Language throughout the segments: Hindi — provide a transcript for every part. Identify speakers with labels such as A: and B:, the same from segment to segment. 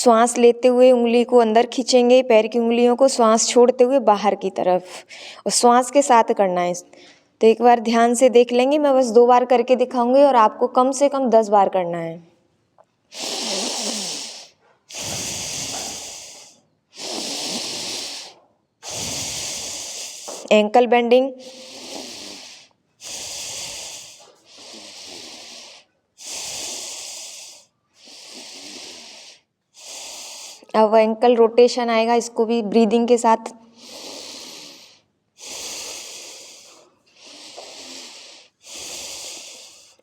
A: श्वास लेते हुए उंगली को अंदर खींचेंगे, पैर की उंगलियों को, श्वास छोड़ते हुए बाहर की तरफ, और श्वास के साथ करना है। तो एक बार ध्यान से देख लेंगे, मैं बस 2 बार करके दिखाऊंगी और आपको कम से कम 10 बार करना है। एंकल बेंडिंग, अब एंकल रोटेशन आएगा, इसको भी ब्रीदिंग के साथ।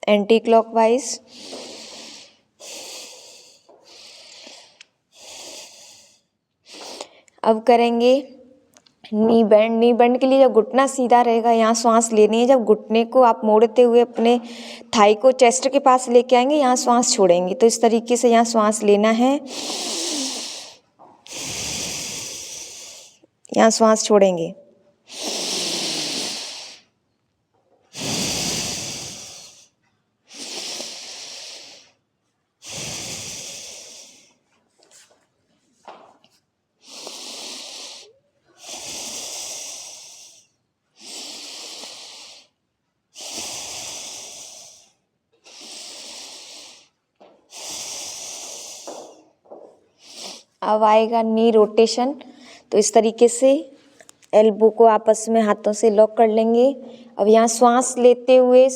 A: एंटी क्लॉकवाइज, अब करेंगे नी बेंड। नी बेंड के लिए जब घुटना सीधा रहेगा, यहाँ श्वास लेनी है। जब घुटने को आप मोड़ते हुए अपने थाई को चेस्ट के पास लेके आएंगे, यहाँ श्वास छोड़ेंगे। तो इस तरीके से यहाँ श्वास लेना है, यहाँ श्वास छोड़ेंगे। अब आएगा नी रोटेशन। तो इस तरीके से एल्बो को आपस में हाथों से लॉक कर लेंगे। अब यहाँ श्वास लेते हुए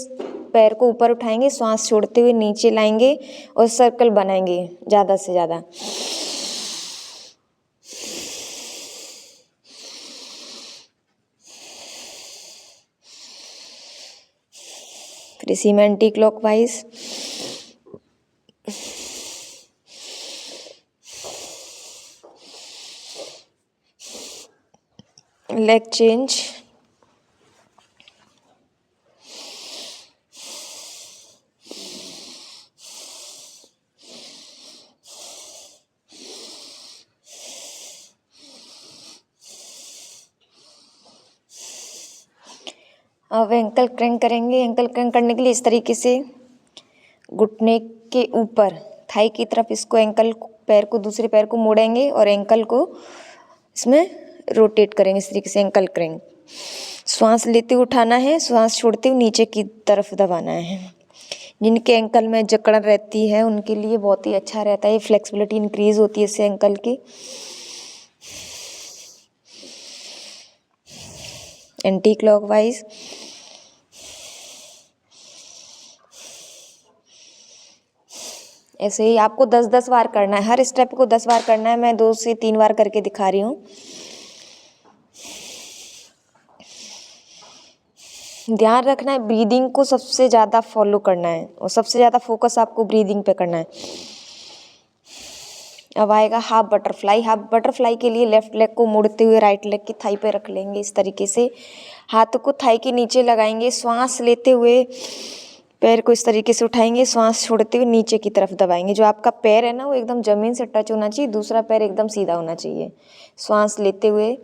A: पैर को ऊपर उठाएंगे, श्वास छोड़ते हुए नीचे लाएंगे और सर्कल बनाएंगे ज़्यादा से ज़्यादा। फिर इसी में एंटी क्लॉकवाइज। लेग चेंज, अब एंकल क्रैंक करेंगे। एंकल क्रैंक करने के लिए इस तरीके से घुटने के ऊपर थाई की तरफ इसको एंकल पैर को, दूसरे पैर को मोड़ेंगे और एंकल को इसमें रोटेट करेंगे इस तरीके से, एंकल क्रैंक। श्वास लेते हुए उठाना है, श्वास छोड़ते हुए नीचे की तरफ दबाना है। जिनके एंकल में जकड़ रहती है उनके लिए बहुत ही अच्छा रहता है, फ्लेक्सिबिलिटी इंक्रीज होती है इससे एंकल की। एंटी क्लॉकवाइज, ऐसे ही आपको 10-10 बार करना है, हर स्टेप को 10 बार करना है। मैं 2 से 3 बार करके दिखा रही हूँ। ध्यान रखना है, ब्रीदिंग को सबसे ज़्यादा फॉलो करना है और सबसे ज़्यादा फोकस आपको ब्रीदिंग पे करना है। अब आएगा हाफ बटरफ्लाई। हाफ बटरफ्लाई के लिए लेफ्ट लेग को मोड़ते हुए राइट लेग की थाई पे रख लेंगे इस तरीके से। हाथ को थाई के नीचे लगाएंगे, श्वास लेते हुए पैर को इस तरीके से उठाएंगे, श्वास छोड़ते हुए नीचे की तरफ दबाएंगे। जो आपका पैर है ना, वो एकदम ज़मीन से टच होना चाहिए, दूसरा पैर एकदम सीधा होना चाहिए। श्वास लेते हुए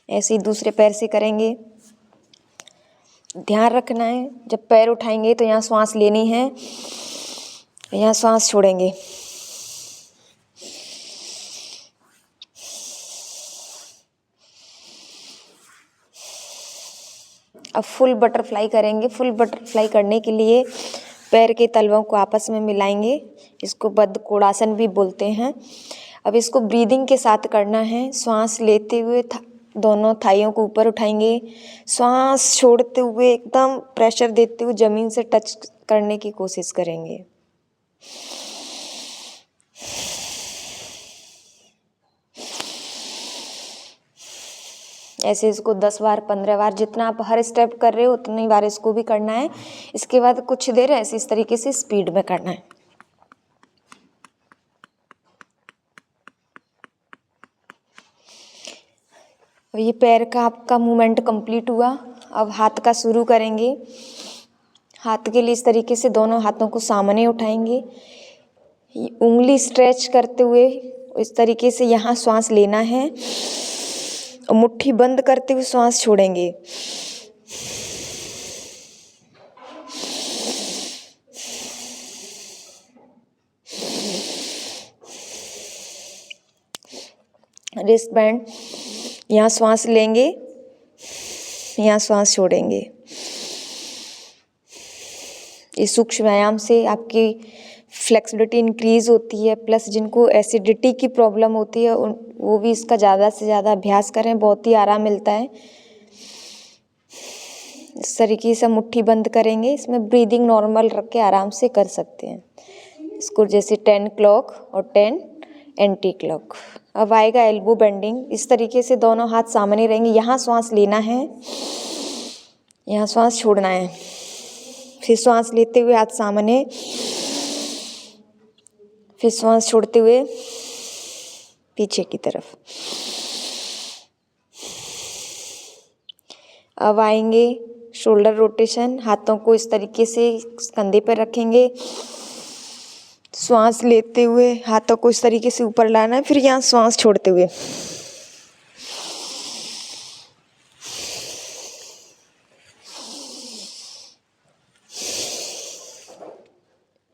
A: ऐसे ही दूसरे पैर से करेंगे। ध्यान रखना है, जब पैर उठाएंगे तो यहाँ श्वास लेनी है, यहाँ श्वास छोड़ेंगे। अब फुल बटरफ्लाई करेंगे। फुल बटरफ्लाई करने के लिए पैर के तलवों को आपस में मिलाएंगे, इसको बद्ध कोणासन भी बोलते हैं। अब इसको ब्रीदिंग के साथ करना है। श्वास लेते हुए दोनों थाइयों को ऊपर उठाएंगे, श्वास छोड़ते हुए एकदम प्रेशर देते हुए ज़मीन से टच करने की कोशिश करेंगे। ऐसे इसको 10 बार 15 बार, जितना आप हर स्टेप कर रहे हो उतनी बार इसको भी करना है। इसके बाद कुछ देर ऐसे इस तरीके से स्पीड में करना है। ये पैर का आपका मूवमेंट कंप्लीट हुआ। अब हाथ का शुरू करेंगे। हाथ के लिए इस तरीके से दोनों हाथों को सामने उठाएंगे, उंगली स्ट्रेच करते हुए इस तरीके से यहाँ श्वास लेना है और मुट्ठी बंद करते हुए श्वास छोड़ेंगे। रिस्ट बैंड, यहाँ श्वास लेंगे, यहाँ श्वास छोड़ेंगे। इस सूक्ष्म व्यायाम से आपकी फ्लेक्सिबिलिटी इंक्रीज होती है, प्लस जिनको एसिडिटी की प्रॉब्लम होती है वो भी इसका ज़्यादा से ज़्यादा अभ्यास करें, बहुत ही आराम मिलता है। इस तरीके से मुट्ठी बंद करेंगे, इसमें ब्रीदिंग नॉर्मल रख के आराम से कर सकते हैं इसको, जैसे 10 क्लॉक और 10 एंटी क्लॉक। अब आएगा एल्बो बेंडिंग। इस तरीके से दोनों हाथ सामने रहेंगे, यहाँ श्वास लेना है, यहाँ श्वास छोड़ना है, फिर श्वास लेते हुए हाथ सामने, फिर श्वास छोड़ते हुए पीछे की तरफ। अब आएंगे शोल्डर रोटेशन। हाथों को इस तरीके से कंधे पर रखेंगे, श्वास लेते हुए हाथों को इस तरीके से ऊपर लाना है, फिर यहाँ श्वास छोड़ते हुए।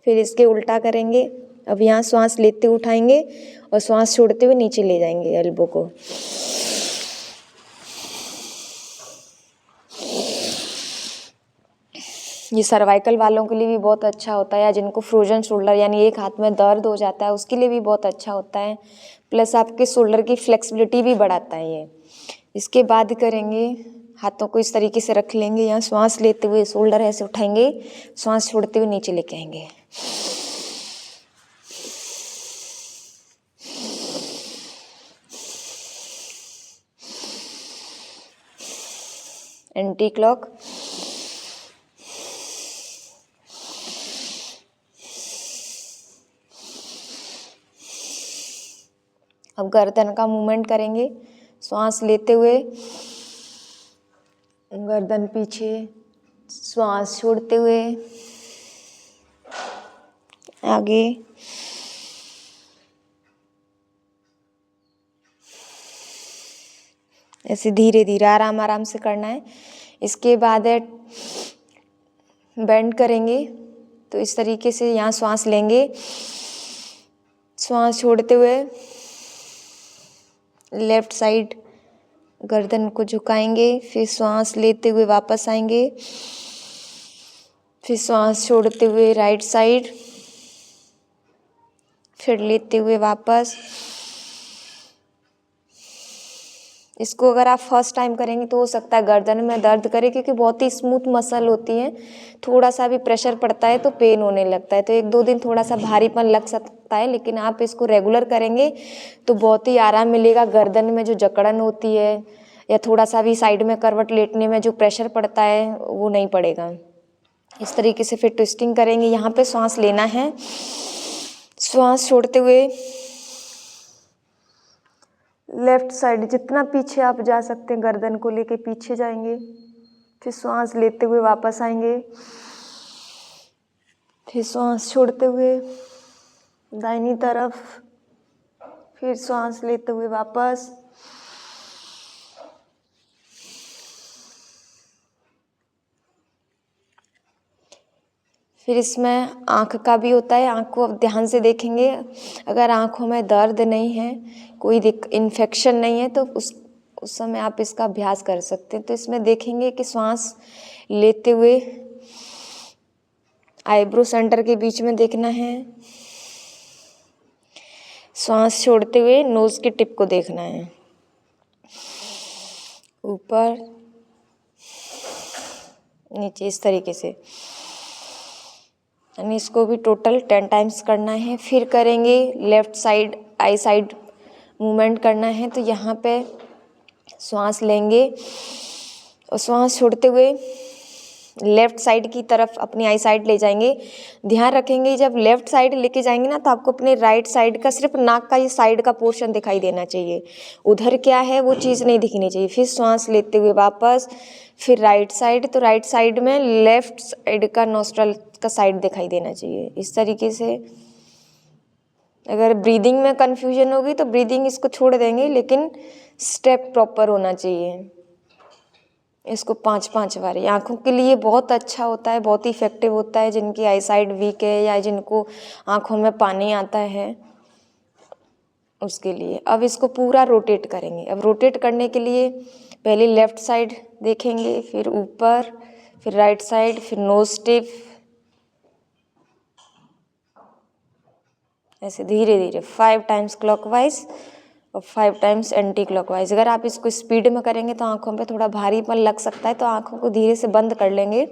A: फिर इसके उल्टा करेंगे। अब यहाँ श्वास लेते हुए उठाएंगे और श्वास छोड़ते हुए नीचे ले जाएंगे एल्बो को। ये सर्वाइकल वालों के लिए भी बहुत अच्छा होता है, या जिनको फ्रोजन शोल्डर यानी एक हाथ में दर्द हो जाता है उसके लिए भी बहुत अच्छा होता है, प्लस आपके शोल्डर की फ्लेक्सिबिलिटी भी बढ़ाता है ये। इसके बाद करेंगे, हाथों को इस तरीके से रख लेंगे, यहाँ श्वास लेते हुए शोल्डर ऐसे उठाएंगे, श्वास छोड़ते हुए नीचे लेके आएंगे। Anti clock. अब गर्दन का मूवमेंट करेंगे, श्वास लेते हुए गर्दन पीछे, श्वास छोड़ते हुए आगे। ऐसे धीरे धीरे आराम आराम से करना है। इसके बाद बेंड करेंगे, तो इस तरीके से यहाँ श्वास लेंगे, श्वास छोड़ते हुए लेफ्ट साइड गर्दन को झुकाएंगे, फिर श्वास लेते हुए वापस आएंगे, फिर श्वास छोड़ते हुए राइट साइड, फिर लेते हुए वापस। इसको अगर आप फर्स्ट टाइम करेंगे तो हो सकता है गर्दन में दर्द करे, क्योंकि बहुत ही स्मूथ मसल होती है, थोड़ा सा भी प्रेशर पड़ता है तो पेन होने लगता है, तो 1-2 दिन थोड़ा सा भारीपन लग सकता है, लेकिन आप इसको रेगुलर करेंगे तो बहुत ही आराम मिलेगा। गर्दन में जो जकड़न होती है या थोड़ा सा भी साइड में करवट लेटने में जो प्रेशर पड़ता है वो नहीं पड़ेगा। इस तरीके से फिर ट्विस्टिंग करेंगे। यहाँ पे श्वास लेना है, श्वास छोड़ते हुए लेफ्ट साइड जितना पीछे आप जा सकते हैं गर्दन को लेके पीछे जाएंगे, फिर श्वास लेते हुए वापस आएंगे, फिर श्वास छोड़ते हुए दाहिनी तरफ, फिर श्वास लेते हुए वापस। फिर इसमें आँख का भी होता है, आँख को अब ध्यान से देखेंगे। अगर आँखों में दर्द नहीं है, कोई इन्फेक्शन नहीं है, तो उस समय आप इसका अभ्यास कर सकते हैं। तो इसमें देखेंगे कि श्वास लेते हुए आईब्रो सेंटर के बीच में देखना है, श्वास छोड़ते हुए नोज़ की टिप को देखना है, ऊपर नीचे, इस तरीके से। यानी इसको भी टोटल 10 टाइम्स करना है। फिर करेंगे left side I side movement करना है, तो यहाँ पे श्वास लेंगे और श्वास छोड़ते हुए लेफ़्ट साइड की तरफ अपनी आई साइड ले जाएंगे। ध्यान रखेंगे जब लेफ़्ट साइड लेके जाएंगे ना, तो आपको अपने राइट साइड का सिर्फ नाक का ये साइड का पोर्शन दिखाई देना चाहिए, उधर क्या है वो चीज़ नहीं दिखनी चाहिए। फिर श्वास लेते हुए वापस, फिर राइट साइड, तो राइट साइड में लेफ़्ट साइड का नोस्ट्रल का साइड दिखाई देना चाहिए। इस तरीके से अगर ब्रीदिंग में कन्फ्यूजन होगी तो ब्रीदिंग इसको छोड़ देंगे, लेकिन स्टेप प्रॉपर होना चाहिए। इसको 5-5 बार। आँखों के लिए बहुत अच्छा होता है, बहुत ही इफेक्टिव होता है। जिनकी आई साइड वीक है या जिनको आँखों में पानी आता है, उसके लिए अब इसको पूरा रोटेट करेंगे। अब रोटेट करने के लिए पहले लेफ़्ट साइड देखेंगे, फिर ऊपर, फिर राइट साइड, फिर नोज टिप, ऐसे धीरे धीरे 5 टाइम्स क्लॉकवाइज और 5 टाइम्स एंटी क्लॉकवाइज। अगर आप इसको स्पीड में करेंगे तो आँखों पे थोड़ा भारीपन लग सकता है, तो आँखों को धीरे से बंद कर लेंगे